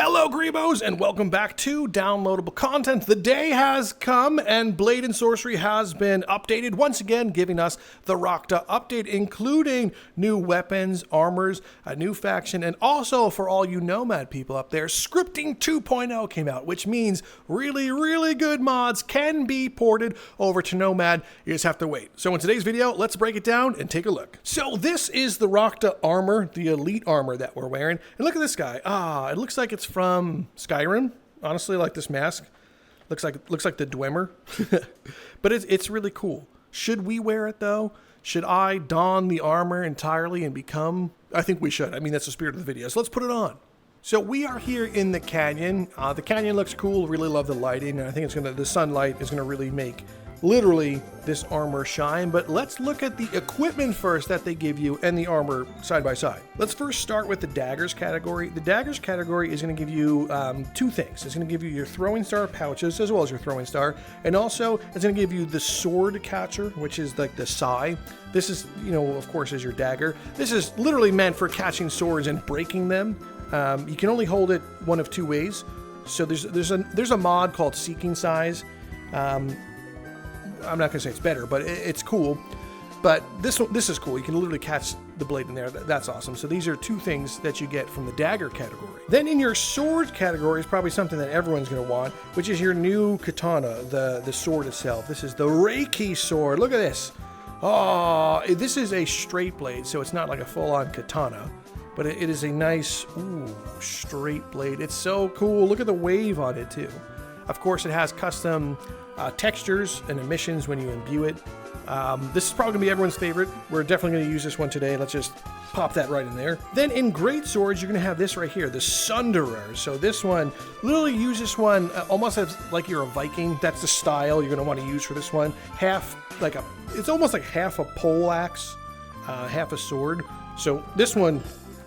Hello Greebos and welcome back to downloadable content. The day has come and Blade and Sorcery has been updated once again, giving us the Rakta update, including new weapons, armors, a new faction, and also for all you Nomad people up there, Scripting 2.0 came out, which means really good mods can be ported over to Nomad. You just have to wait. So in today's video, let's break it down and take a look. So this is the Rakta armor, the elite armor that we're wearing. And look at this guy. It looks like it's from Skyrim. Honestly, like this mask. Looks like the Dwemer. But it's really cool. Should we wear it though? Should I don the armor entirely and become... I think we should. I mean, that's the spirit of the video. So let's put it on. So we are here in the canyon. The canyon looks cool. Really love the lighting. And I think the sunlight is gonna really make literally this armor shine. But let's look at the equipment first that they give you and the armor side by side. Let's first start with the daggers category. The daggers category is going to give you two things. It's going to give you your throwing star pouches as well as your throwing star, and also it's going to give you the sword catcher, which is like the sai. This is, of course, is your dagger. This is literally meant for catching swords and breaking them. You can only hold it one of two ways. So there's a mod called Seeking Size. I'm not going to say it's better, but it's cool. But this is cool. You can literally catch the blade in there. That's awesome. So these are two things that you get from the dagger category. Then in your sword category is probably something that everyone's going to want, which is your new katana, the sword itself. This is the Reiki sword. Look at this. Oh, this is a straight blade, so it's not like a full-on katana, but it is a nice, straight blade. It's so cool. Look at the wave on it too. Of course, it has custom textures and emissions when you imbue it. This is probably going to be everyone's favorite. We're definitely going to use this one today. Let's just pop that right in there. Then in great swords, you're going to have this right here, the Sunderer. So this one, literally use this one almost as like you're a Viking. That's the style you're going to want to use for this one. It's almost like half a pole axe, half a sword. So this one,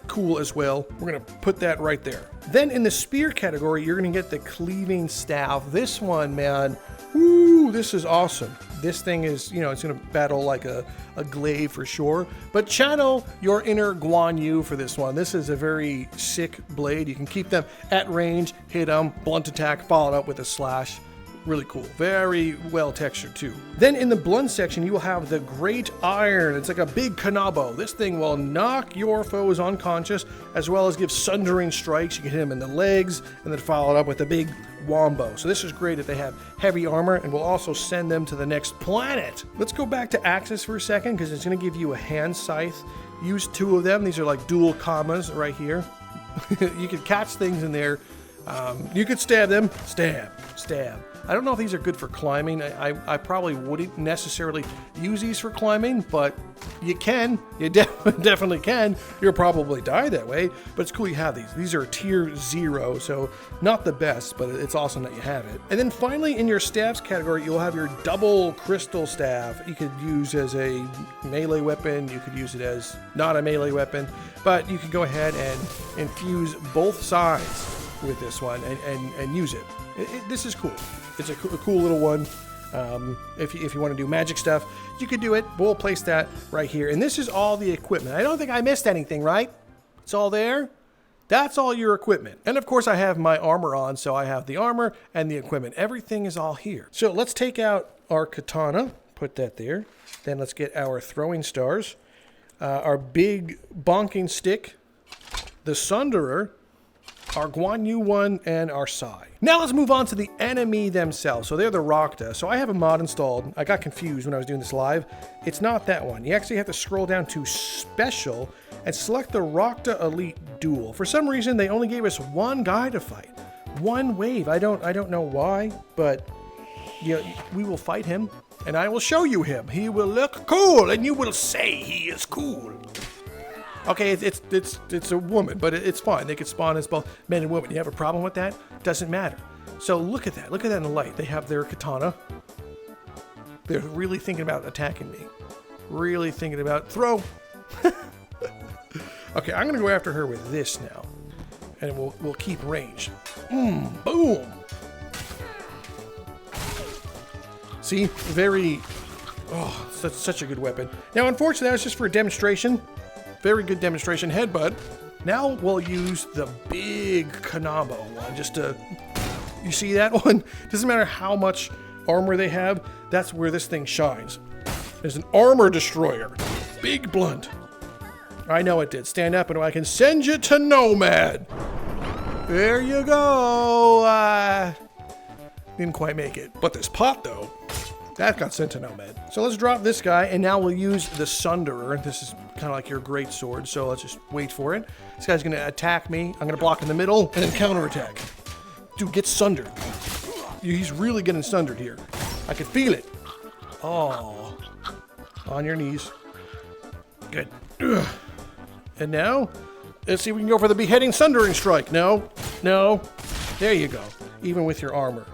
cool as well. We're going to put that right there. Then in the spear category, you're going to get the cleaving staff. This one, man, this is awesome. This thing is, it's going to battle like a glaive for sure. But channel your inner Guan Yu for this one. This is a very sick blade. You can keep them at range, hit them, blunt attack, followed up with a slash. Really cool. Very well textured too. Then in the blunt section, you will have the Great Iron. It's like a big kanabo. This thing will knock your foes unconscious, as well as give sundering strikes. You can hit them in the legs, and then follow it up with a big wombo. So this is great that they have heavy armor, and will also send them to the next planet. Let's go back to axes for a second, because it's going to give you a hand scythe. Use two of them. These are like dual commas right here. You can catch things in there. You could stab them. Stab. I don't know if these are good for climbing. I probably wouldn't necessarily use these for climbing, but you can. You definitely can. You'll probably die that way, but it's cool you have these. These are tier 0, so not the best, but it's awesome that you have it. And then finally, in your staffs category, you'll have your double crystal staff. You could use as a melee weapon. You could use it as not a melee weapon, but you can go ahead and infuse both sides with this one and use it. This is cool. It's a cool little one. If you want to do magic stuff, you could do it. We'll place that right here. And this is all the equipment. I don't think I missed anything, right? It's all there. That's all your equipment. And of course I have my armor on, so I have the armor and the equipment. Everything is all here. So let's take out our katana, put that there. Then let's get our throwing stars, our big bonking stick, the Sunderer, our Guan Yu one, and our Sai. Now let's move on to the enemy themselves. So they're the Rakta. So I have a mod installed. I got confused when I was doing this live. It's not that one. You actually have to scroll down to Special and select the Rakta Elite Duel. For some reason, they only gave us one guy to fight. One wave. I don't know why, but we will fight him, and I will show you him. He will look cool, and you will say he is cool. Okay, it's a woman, but it's fine. They could spawn as both men and women. You have a problem with that? Doesn't matter. So look at that. Look at that in the light. They have their katana. They're really thinking about attacking me. Really thinking about throw. Okay, I'm gonna go after her with this now, and we'll keep range. Boom. See, such a good weapon. Now, unfortunately, that was just for a demonstration. Very good demonstration. Headbutt. Now we'll use the big Kanabo one just to, you see that one? Doesn't matter how much armor they have, that's where this thing shines. There's an armor destroyer. Big blunt. I know it did. Stand up and I can send you to Nomad. There you go. Didn't quite make it. But this pot though, that got sent to Nomad. So let's drop this guy, and now we'll use the Sunderer. This is kind of like your great sword, so let's just wait for it. This guy's gonna attack me. I'm gonna block in the middle, and then counterattack. Dude, get sundered. He's really getting sundered here. I can feel it. Oh. On your knees. Good. Ugh. And now, let's see if we can go for the beheading sundering strike. No. No. There you go. Even with your armor.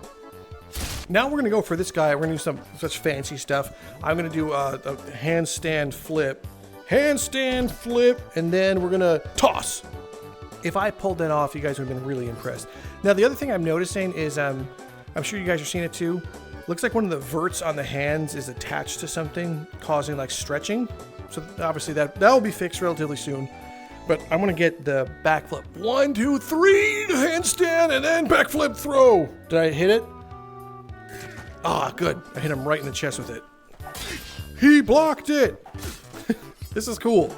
Now we're going to go for this guy. We're going to do some such fancy stuff. I'm going to do a handstand flip. Handstand flip. And then we're going to toss. If I pulled that off, you guys would have been really impressed. Now, the other thing I'm noticing is, I'm sure you guys are seeing it too. Looks like one of the verts on the hands is attached to something, causing like stretching. So obviously that will be fixed relatively soon. But I'm going to get the backflip. 1, 2, 3, handstand, and then backflip throw. Did I hit it? Ah, good. I hit him right in the chest with it. He blocked it. This is cool.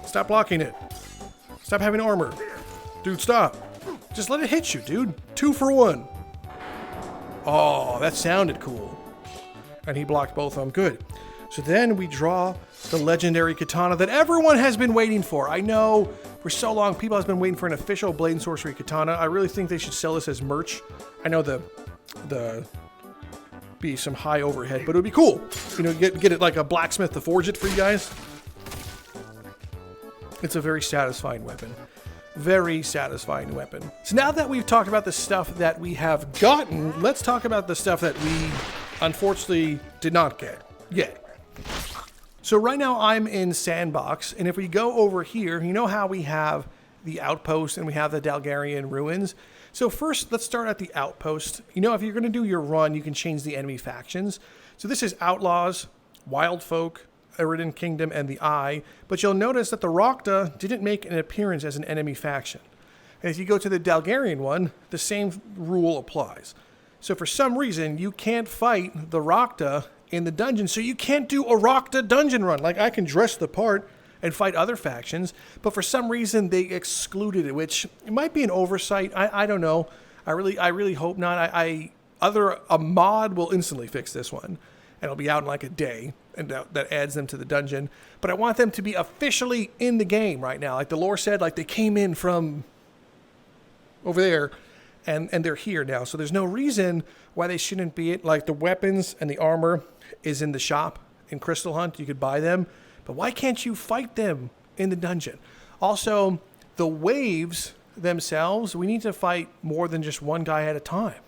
Stop blocking it. Stop having armor. Dude, stop. Just let it hit you, dude. 2 for 1. Oh, that sounded cool. And he blocked both of them. Good. So then we draw the legendary katana that everyone has been waiting for. I know for so long people have been waiting for an official Blade and Sorcery katana. I really think they should sell this as merch. I know the be some high overhead, but it would be cool. You know, get it like a blacksmith to forge it for you guys. It's a very satisfying weapon. Very satisfying weapon. So now that we've talked about the stuff that we have gotten, let's talk about the stuff that we unfortunately did not get yet. So right now I'm in Sandbox, and if we go over here, you know how we have the outpost and we have the Dalgarian ruins. So first, let's start at the outpost. You know, if you're going to do your run, you can change the enemy factions. So this is Outlaws, Wild Folk, Eridan Kingdom, and the Eye. But you'll notice that the Rakta didn't make an appearance as an enemy faction. And if you go to the Dalgarian one, the same rule applies. So for some reason, you can't fight the Rakta in the dungeon, so you can't do a Rakta dungeon run. Like, I can dress the part and fight other factions, but for some reason they excluded it, which it might be an oversight. I don't know. I really hope not. A mod will instantly fix this one, and it'll be out in like a day, and that adds them to the dungeon. But I want them to be officially in the game right now. Like the lore said, like they came in from over there, and they're here now. So there's no reason why they shouldn't be it. Like the weapons and the armor is in the shop in Crystal Hunt. You could buy them. But why can't you fight them in the dungeon? Also, the waves themselves, we need to fight more than just one guy at a time.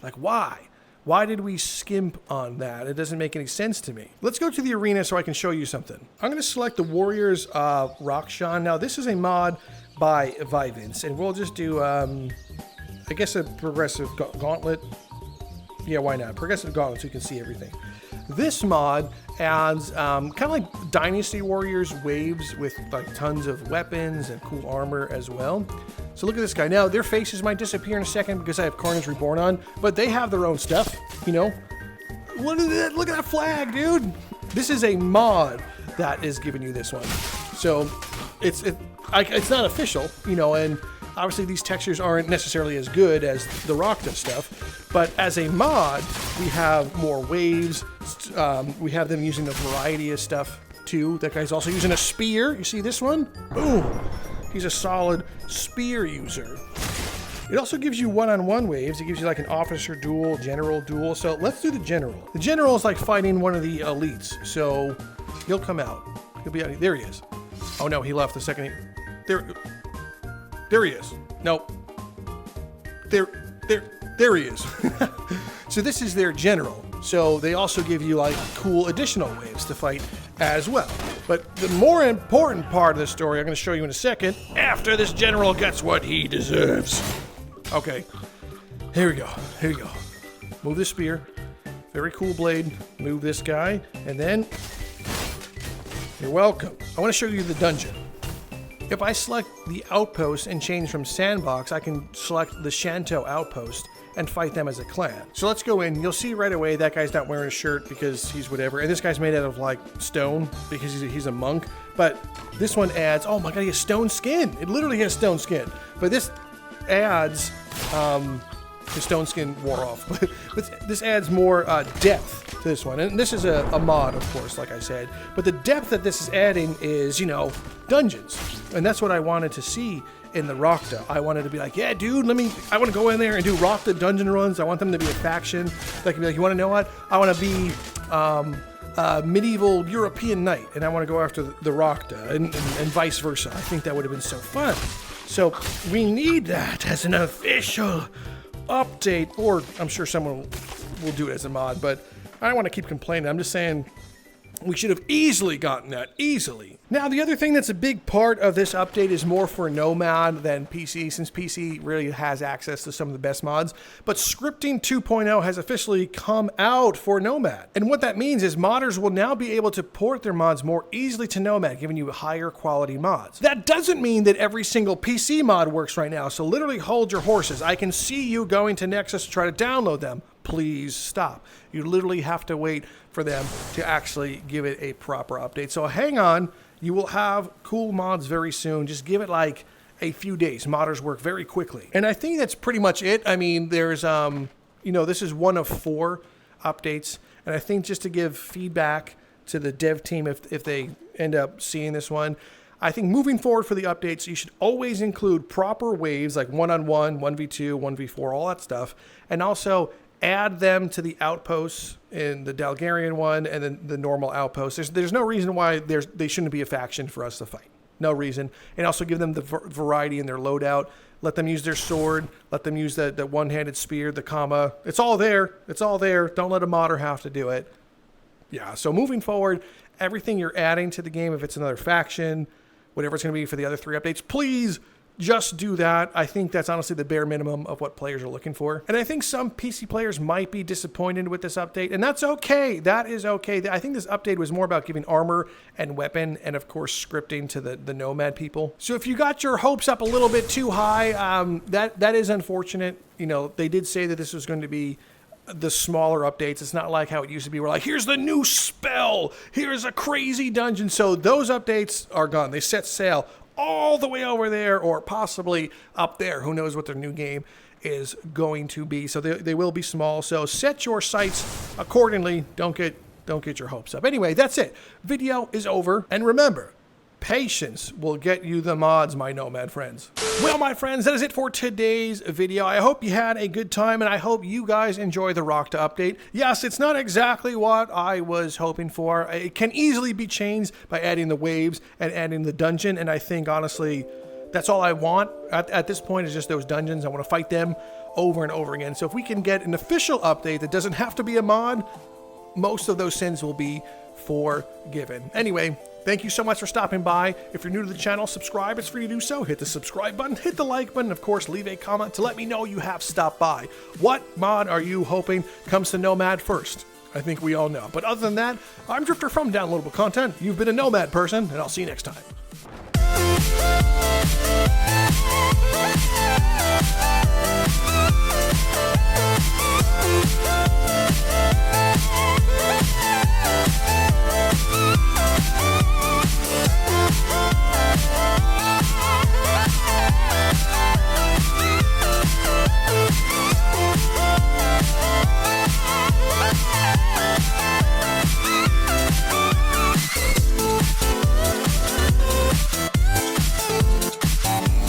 Like, why? Why did we skimp on that? It doesn't make any sense to me. Let's go to the arena so I can show you something. I'm going to select the Warriors Rakshan. Now, this is a mod by Vivance, and we'll just do, I guess, a progressive gauntlet. Yeah, why not? Progressive gauntlet so you can see everything. This mod adds kind of like Dynasty Warriors waves with like tons of weapons and cool armor as well. So look at this guy. Now, their faces might disappear in a second because I have Carnage Reborn on, but they have their own stuff, you know? What is that? Look at that flag, dude! This is a mod that is giving you this one. So it's not official, you know, and obviously these textures aren't necessarily as good as the Rakta stuff, but as a mod, we have more waves. We have them using a variety of stuff too. That guy's also using a spear. You see this one? Boom! He's a solid spear user. It also gives you one-on-one waves. It gives you like an officer duel, general duel. So let's do the general. The general is like fighting one of the elites. So he'll come out. He'll be out. There he is. Oh no, he left the second. There he is. Nope. There he is. So this is their general. So they also give you like cool additional waves to fight as well. But the more important part of the story I'm going to show you in a second after this general gets what he deserves. Okay. Here we go. Here we go. Move this spear. Very cool blade. Move this guy. And then you're welcome. I want to show you the dungeon. If I select the outpost and change from sandbox, I can select the Shanto outpost and fight them as a clan. So let's go in. You'll see right away that guy's not wearing a shirt because he's whatever. And this guy's made out of like stone because he's a monk. But this one adds, oh my god, he has stone skin. It literally has stone skin. But this adds, the stone skin wore off. But this adds more depth to this one. And this is a mod, of course, like I said. But the depth that this is adding is, you know, dungeons. And that's what I wanted to see in the Rockta. I wanted to be like, yeah, dude, I want to go in there and do Rockta dungeon runs. I want them to be a faction that can be like, you want to know what? I want to be medieval European knight, and I want to go after the Rockta, and vice versa. I think that would have been so fun. So we need that as an official update, or I'm sure someone will do it as a mod, but I don't want to keep complaining. I'm just saying we should have easily gotten that, easily. Now, the other thing that's a big part of this update is more for Nomad than PC, since PC really has access to some of the best mods. But Scripting 2.0 has officially come out for Nomad. And what that means is modders will now be able to port their mods more easily to Nomad, giving you higher quality mods. That doesn't mean that every single PC mod works right now, so literally hold your horses. I can see you going to Nexus to try to download them. Please stop. You literally have to wait for them to actually give it a proper update. So hang on. You will have cool mods very soon. Just give it like a few days. Modders work very quickly. And I think that's pretty much it. I mean, there's, you know, this is one of 4 updates. And I think just to give feedback to the dev team if they end up seeing this one, I think moving forward for the updates, you should always include proper waves like 1-on-1, 1v2, 1v4, all that stuff. And also add them to the outposts in the Dalgarian one and then the normal outposts. There's no reason why they shouldn't be a faction for us to fight. No reason. And also give them the variety in their loadout. Let them use their sword. Let them use the one-handed spear, the comma. It's all there. It's all there. Don't let a modder have to do it. Yeah, so moving forward, everything you're adding to the game, if it's another faction, whatever it's going to be for the other 3 updates, please just do that. I think that's honestly the bare minimum of what players are looking for. And I think some PC players might be disappointed with this update, and that's okay. That is okay. I think this update was more about giving armor and weapon and, of course, scripting to the Nomad people. So if you got your hopes up a little bit too high, that is unfortunate. You know, they did say that this was going to be the smaller updates. It's not like how it used to be. We're like, here's the new spell. Here's a crazy dungeon. So those updates are gone. They set sail all the way over there, or possibly up there. Who knows what their new game is going to be. So they will be small. So set your sights accordingly. Don't get your hopes up. Anyway, that's it. Video is over. And remember, patience will get you the mods, my Nomad friends. Well, my friends, that is it for today's video. I hope you had a good time, and I hope you guys enjoy the Rockta update. Yes, it's not exactly what I was hoping for. It can easily be changed by adding the waves and adding the dungeon, and I think, honestly, that's all I want at this point is just those dungeons. I want to fight them over and over again. So if we can get an official update that doesn't have to be a mod, most of those sins will be forgiven. Anyway, thank you so much for stopping by. If you're new to the channel, subscribe. It's free to do so. Hit the subscribe button, hit the like button, of course, leave a comment to let me know you have stopped by. What mod are you hoping comes to Nomad first? I think we all know. But other than that, I'm Drifter from Downloadable Content. You've been a Nomad person, and I'll see you next time.